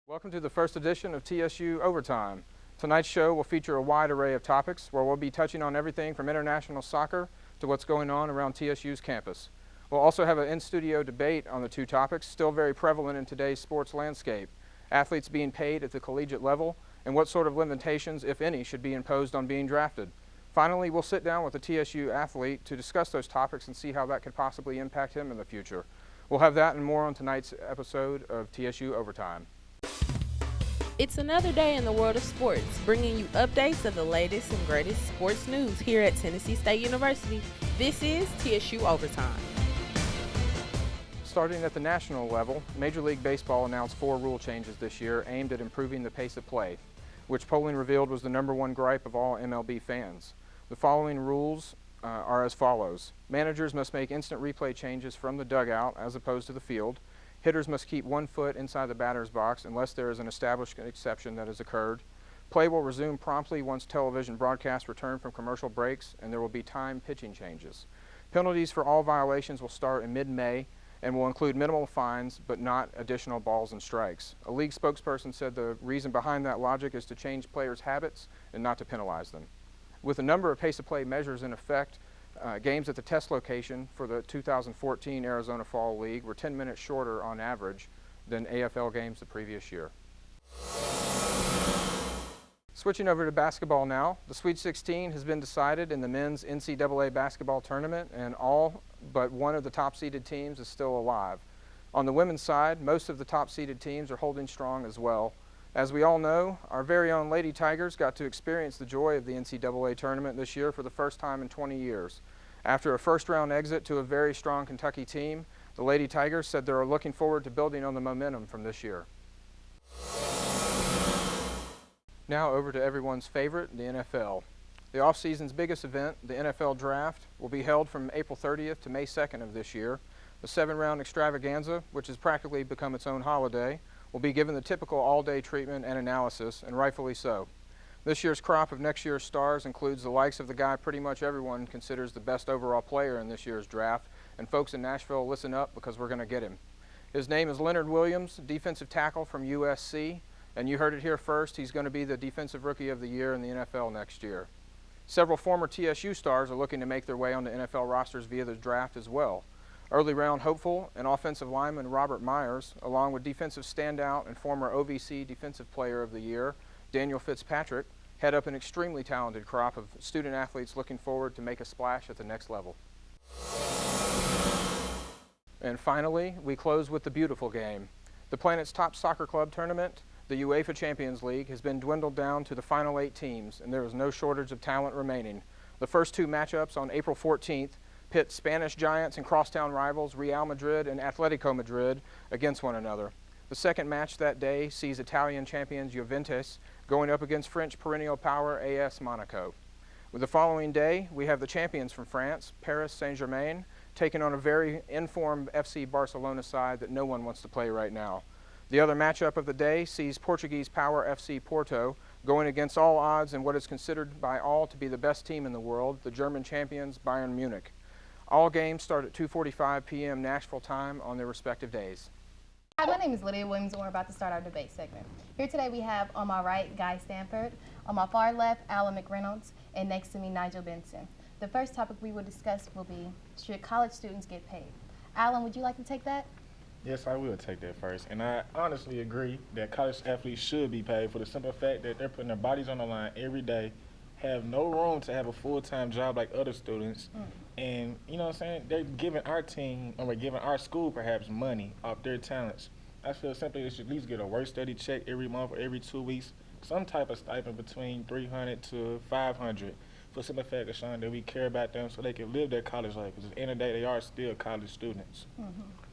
Welcome to the first edition of TSU Overtime. Tonight's show will feature a wide array of topics where we'll be touching on everything from international soccer to what's going on around TSU's campus. We'll also have an in-studio debate on the two topics still very prevalent in today's sports landscape: athletes being paid at the collegiate level and what sort of limitations, if any, should be imposed on being drafted. Finally, we'll sit down with a TSU athlete to discuss those topics and see how that could possibly impact him in the future. We'll have that and more on tonight's episode of TSU Overtime. It's another day in the world of sports, bringing you updates of the latest and greatest sports news here at Tennessee State University. This is TSU Overtime. Starting at the national level, Major League Baseball announced 4 rule changes this year aimed at improving the pace of play, which polling revealed was the #1 gripe of all MLB fans. The following rules are as follows. Managers must make instant replay changes from the dugout as opposed to the field. Hitters must keep 1 foot inside the batter's box unless there is an established exception that has occurred. Play will resume promptly once television broadcasts return from commercial breaks, and there will be timed pitching changes. Penalties for all violations will start in mid-May and will include minimal fines but not additional balls and strikes. A league spokesperson said the reason behind that logic is to change players' habits and not to penalize them. With a number of pace of play measures in effect, games at the test location for the 2014 Arizona Fall League were 10 minutes shorter on average than AFL games the previous year. Switching over to basketball now, the Sweet 16 has been decided in the men's NCAA basketball tournament, and all but one of the top-seeded teams is still alive. On the women's side, most of the top-seeded teams are holding strong as well. As we all know, our very own Lady Tigers got to experience the joy of the NCAA tournament this year for the first time in 20 years. After a first-round exit to a very strong Kentucky team, the Lady Tigers said they're looking forward to building on the momentum from this year. Now over to everyone's favorite, the NFL. The off-season's biggest event, the NFL Draft, will be held from April 30th to May 2nd of this year. The 7-round extravaganza, which has practically become its own holiday, will be given the typical all-day treatment and analysis, and rightfully so. This year's crop of next year's stars includes the likes of the guy pretty much everyone considers the best overall player in this year's draft, and folks in Nashville, listen up because we're going to get him. His name is Leonard Williams, defensive tackle from USC, and you heard it here first, he's going to be the Defensive Rookie of the Year in the NFL next year. Several former TSU stars are looking to make their way onto NFL rosters via the draft as well. Early round hopeful and offensive lineman Robert Myers, along with defensive standout and former OVC Defensive Player of the Year Daniel Fitzpatrick, head up an extremely talented crop of student athletes looking forward to make a splash at the next level. And finally, we close with the beautiful game. The planet's top soccer club tournament, the UEFA Champions League, has been dwindled down to the final 8 teams, and there is no shortage of talent remaining. The first 2 matchups on April 14th pit Spanish giants and crosstown rivals Real Madrid and Atletico Madrid against one another. The second match that day sees Italian champions Juventus going up against French perennial power AS Monaco. With the following day, we have the champions from France, Paris Saint-Germain, taking on a very informed FC Barcelona side that no one wants to play right now. The other matchup of the day sees Portuguese power FC Porto going against all odds in what is considered by all to be the best team in the world, the German champions Bayern Munich. All games start at 2:45 p.m. Nashville time on their respective days. Hi, my name is Lydia Williams, and we're about to start our debate segment. Here today we have on my right, Guy Stanford, on my far left, Alan McReynolds, and next to me, Nigel Benson. The first topic we will discuss will be, should college students get paid? Alan, would you like to take that? Yes, I will take that first. And I honestly agree that college athletes should be paid for the simple fact that they're putting their bodies on the line every day, have no room to have a full-time job like other students. And, you know what I'm saying, they're giving our team, or giving our school perhaps money off their talents. I feel simply they should at least get a work study check every month or every 2 weeks, some type of stipend between $300 to $500 for the simple fact of showing that we care about them so they can live their college life. Because at the end of the day, they are still college students.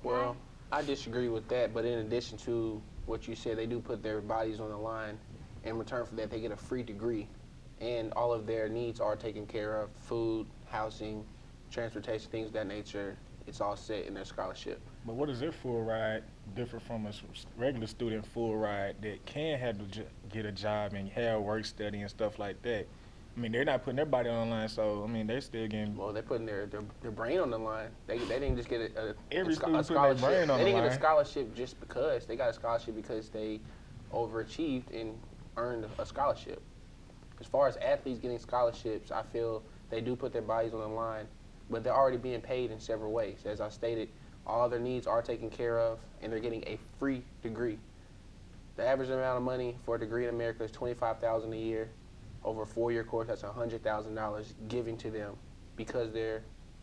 Well, I disagree with that, but in addition to what you said, they do put their bodies on the line. In return for that, they get a free degree, and all of their needs are taken care of: food, housing, transportation, things of that nature. It's all set in their scholarship. But what is their full ride different from a regular student full ride that can have to get a job and have work study and stuff like that? I mean, they're not putting their body on the line, so, I mean, they're still getting... Well, they're putting their brain on the line. They didn't just get a Every student scholarship. putting their brain on They the didn't get a line. scholarship just because. They got a scholarship because they overachieved and earned a scholarship. As far as athletes getting scholarships, I feel they do put their bodies on the line, but they're already being paid in several ways. As I stated, all their needs are taken care of, and they're getting a free degree. The average amount of money for a degree in America is $25,000 a year. Over a 4-year course, that's $100,000 given to them because they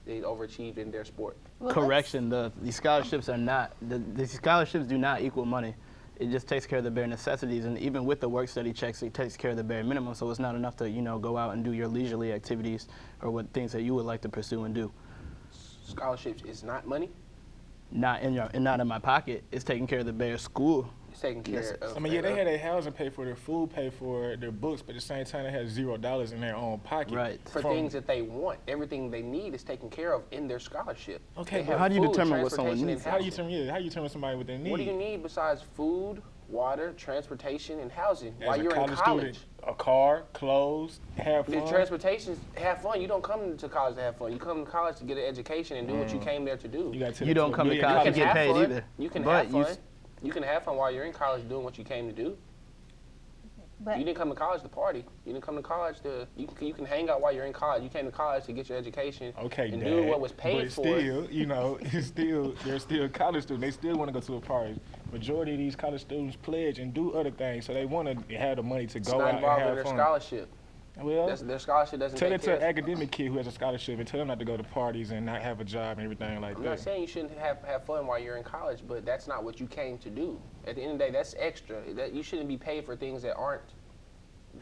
overachieved in their sport. Well, Correction, the scholarships are not, the scholarships do not equal money. It just takes care of the bare necessities, and even with the work study checks, it takes care of the bare minimum, so it's not enough to, go out and do your leisurely activities or what things that you would like to pursue and do. Scholarships is not money. Not in my pocket. It's taking care of the bare school. It's taking care of. I mean, yeah, they had their housing paid for, their food paid for, their books, but at the same time, they had $0 in their own pocket. Right. For things that they want. Everything they need is taken care of in their scholarship. Okay, They but have how do you food, determine what someone transportation, needs? and How do you housing. determine somebody what they need? What do you need besides food, water, transportation, and housing As while a you're in college college? student, a car, clothes, have The fun. transportation, have fun. You don't come to college to have fun. You come to college to get an education and do what you came there to do. You, gotta You don't come to college You to can get have paid fun. either. You can But have you fun. You can have fun while you're in college doing what you came to do. But You didn't come to college to party. You didn't come to college to. You can hang out while you're in college. You came to college to get your education Okay, and Dad, do what was paid but for. still, they're still college students. They still want to go to a party. Majority of these college students pledge and do other things, so they want to have the money to It's go not out and involved in have their fun. scholarship. Well, Their scholarship doesn't tell take it to care an of. academic kid who has a scholarship and tell them not to go to parties and not have a job and everything like I'm that. not saying you shouldn't have fun while you're in college, but that's not what you came to do. At the end of the day, that's extra. That you shouldn't be paid for things that aren't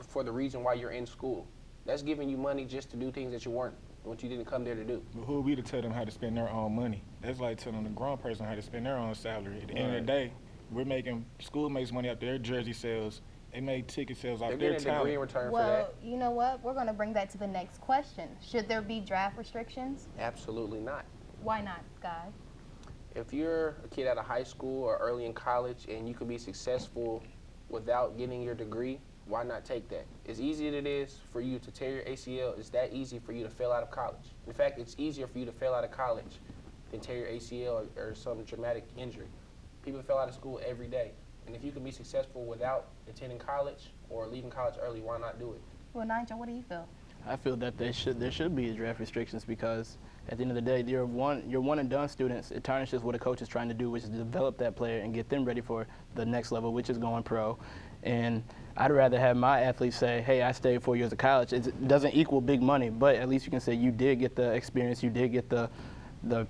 for the reason why you're in school. That's giving you money just to do things that you weren't, what you didn't come there to do. But who are we to tell them how to spend their own money? That's like telling a grown person how to spend their own salary. At the end of the day, school makes money off their jersey sales. They make ticket sales off They're their getting a degree in talent. return for well, that. you know what? We're going to bring that to the next question. Should there be draft restrictions? Absolutely not. Why not, Guy? If you're a kid out of high school or early in college and you can be successful without getting your degree, why not take that? As easy as it is for you to tear your ACL, it's that easy for you to fail out of college. In fact, it's easier for you to fail out of college than tear your ACL or some dramatic injury. People fail out of school every day. And if you can be successful without attending college or leaving college early, why not do it? Well, Nigel, what do you feel? I feel that there should be draft restrictions because at the end of the day, you're one and done students. It tarnishes what a coach is trying to do, which is develop that player and get them ready for the next level, which is going pro. And I'd rather have my athletes say, hey, I stayed 4 years of college. It doesn't equal big money, but at least you can say you did get the experience, you did get the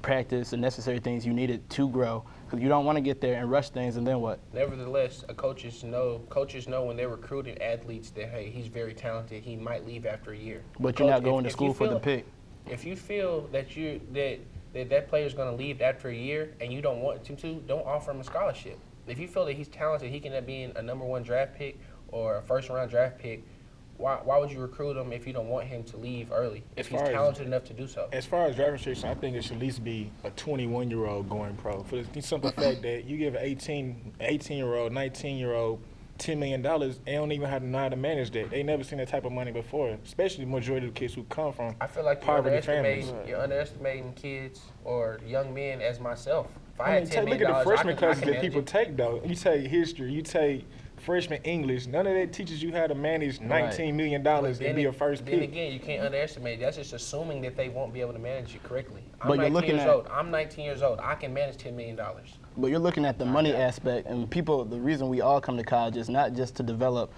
practice, the necessary things you needed to grow. Because you don't want to get there and rush things and then what? Nevertheless, coaches know when they're recruiting athletes that, hey, he's very talented, he might leave after a year. But you're not going to school for the pick. If you feel that that player's going to leave after a year and you don't want him to, don't offer him a scholarship. If you feel that he's talented, he can end up being a #1 draft pick or a first-round draft pick, why would you recruit him if you don't want him to leave early, if he's talented enough to do so? As far as draft restrictions, I think it should at least be a 21-year-old going pro. For the simple fact that you give an 18-year-old, 19-year-old $10 million, they don't even know how to manage that. They never seen that type of money before, especially the majority of the kids who come from I feel like you're underestimating kids or young men as myself. If I had $10 million, look at the freshman I classes can that people manage it. take, though. You take history, you take freshman English. None of that teaches you how to manage $19 million But and be a first Then pick. again, you can't underestimate. That's just assuming that they won't be able to manage it correctly. But you're looking at- I'm 19 years old. I can manage $10 million. But you're looking at the money aspect, and the reason we all come to college is not just to develop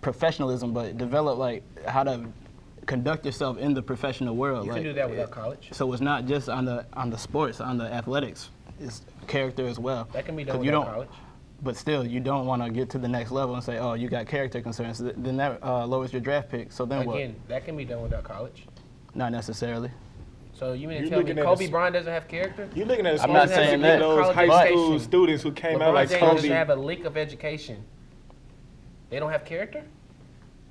professionalism, but develop like how to conduct yourself in the professional world. You like, can do that without college. So it's not just on the sports, on the athletics. It's character as well. That can be done 'Cause you without don't- college. But still, you don't want to get to the next level and say, oh, you got character concerns. Then that lowers your draft pick. So then Again, that can be done without college. what? Not necessarily. So you mean to You're tell me looking at Kobe a- Bryant doesn't have character? You're looking at I'm not saying that. those College high school education. students who came out LeBron like James Kobe. doesn't have a lick of education. They don't have character?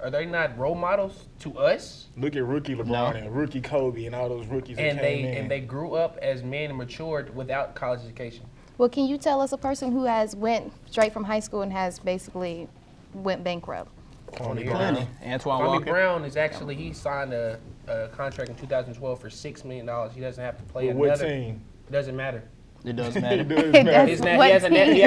Are they not role models to us? Look at rookie LeBron No. and rookie Kobe and all those rookies And that came in. they grew up as men and matured without college education. Well, can you tell us a person who has went straight from high school and has basically went bankrupt? Kwame Brown. Brown. Antoine Kwame Walker. Brown he signed a contract in 2012 for $6 million. He doesn't have to play With what another. team? It doesn't matter. It does matter. It does It matter. does. He What has a team? he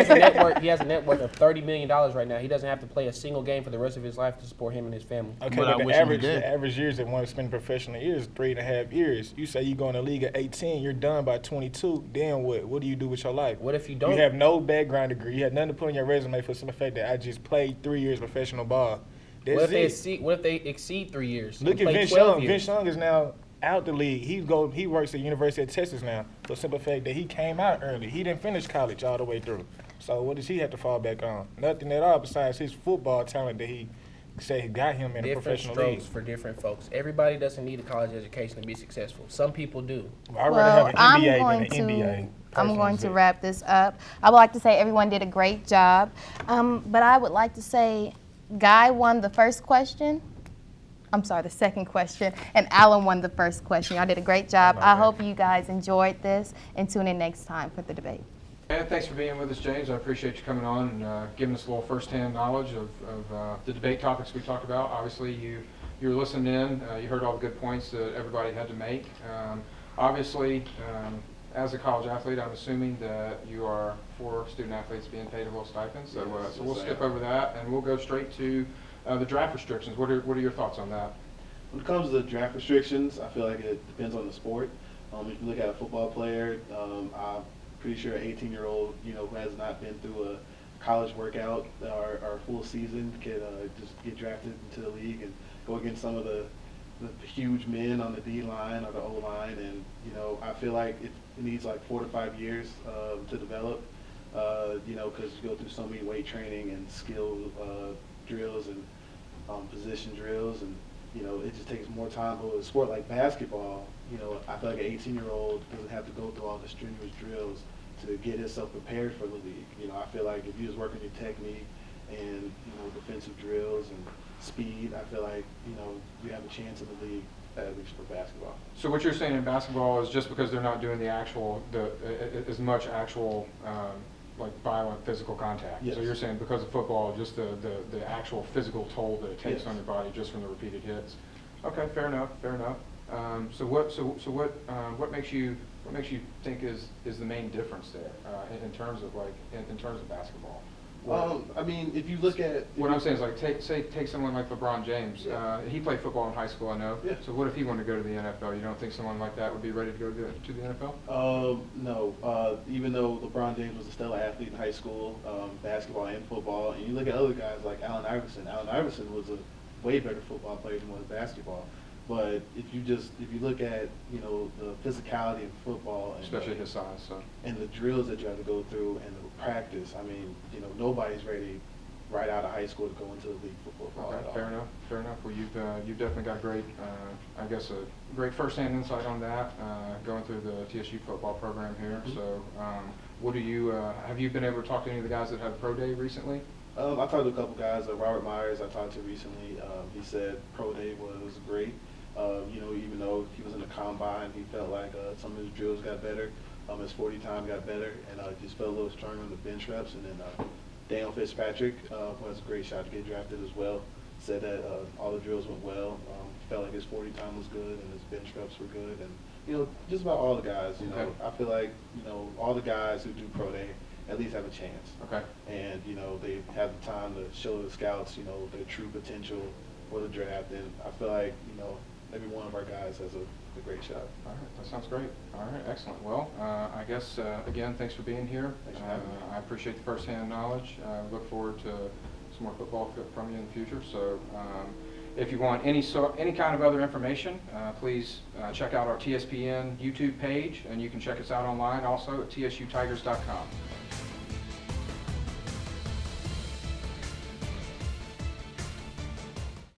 has a net worth of $30 million right now. He doesn't have to play a single game for the rest of his life to support him and his family. Okay, But I but wish the him he average, did. the average years that one spend professional is 3.5 years. You say you go in the league at 18, you're done by 22. Then what? What do you do with your life? What if you You don't? have no background degree. You have nothing to put on your resume for some fact that I just played 3 years professional ball. That's What if they it. exceed? What if they exceed 3 years? Look and at play Vince 12 Young. years? Vince Young is now out the league. He works at University of Texas now for the simple fact that he came out early. He didn't finish college all the way through. So what does he have to fall back on? Nothing at all besides his football talent that he say got him in a Different professional strokes league. for different folks. Everybody doesn't need a college education to be successful. Some people do. I'd rather Well, have an I'm NBA going than an NBA. I'm personally, going to but- wrap this up. I would like to say everyone did a great job, but I would like to say Guy won the first question. I'm sorry, the second question, and Alan won the first question. Y'all did a great job. I hope you guys enjoyed this, and tune in next time for the debate. And thanks for being with us, James. I appreciate you coming on and giving us a little firsthand knowledge of the debate topics we talked about. Obviously, you were listening in. You heard all the good points that everybody had to make. Obviously, as a college athlete, I'm assuming that you are for student athletes being paid a little stipend. So, so we'll skip over that and we'll go straight to the draft restrictions. What are your thoughts on that? When it comes to the draft restrictions, I feel like it depends on the sport. If you look at a football player, I'm pretty sure an 18-year-old, who has not been through a college workout or full season can just get drafted into the league and go against some of the huge men on the D line or the O line. And I feel like it needs like 4 to 5 years to develop. Because you go through so many weight training and skill drills and position drills, and it just takes more time. But with a sport like basketball, I feel like an 18-year-old doesn't have to go through all the strenuous drills to get himself prepared for the league. I feel like if you just work on your technique and defensive drills and speed, I feel like you have a chance in the league, at least for basketball. So what you're saying in basketball is just because they're not doing as much actual like violent physical contact. Yes. So you're saying because of football, just the actual physical toll that it takes Yes. on your body just from the repeated hits. Okay, fair enough. So what makes you think is the main difference there in terms of in terms of basketball? I mean, if you look at What I'm saying is like take someone like LeBron James. Yeah. He played football in high school, I know. Yeah. So what if he wanted to go to the NFL? You don't think someone like that would be ready to go to the NFL? No. Even though LeBron James was a stellar athlete in high school, basketball and football, and you look at other guys like Allen Iverson. Allen Iverson was a way better football player than he was basketball. But if you look at the physicality of football, and Especially his size. So. and the drills that you have to go through and the practice, I mean, nobody's ready right out of high school to go into the league for football. Okay, at all. fair enough. Well, you've definitely got great, I guess, a great firsthand insight on that, going through the TSU football program here. Mhm. So, what do you have you been able to talk to any of the guys that had pro day recently? I talked to a couple guys. Robert Myers, I talked to recently. He said pro day was great. Even though he was in the combine, he felt like some of his drills got better. His 40 time got better, and just felt a little stronger on the bench reps. And then Daniel Fitzpatrick, who has a great shot to get drafted as well, said that all the drills went well. Felt like his 40 time was good and his bench reps were good. And, just about all the guys, Okay. I feel like, all the guys who do pro day at least have a chance. Okay. And, they have the time to show the scouts, their true potential for the draft. And I feel like, every one of our guys has a great shot. All right, that sounds great. All right, excellent. Well, I guess, again, thanks for being here. Thanks for having me. I appreciate the firsthand knowledge. Look forward to some more football from you in the future. So if you want any kind of other information, please check out our TSPN YouTube page, and you can check us out online also at tsutigers.com.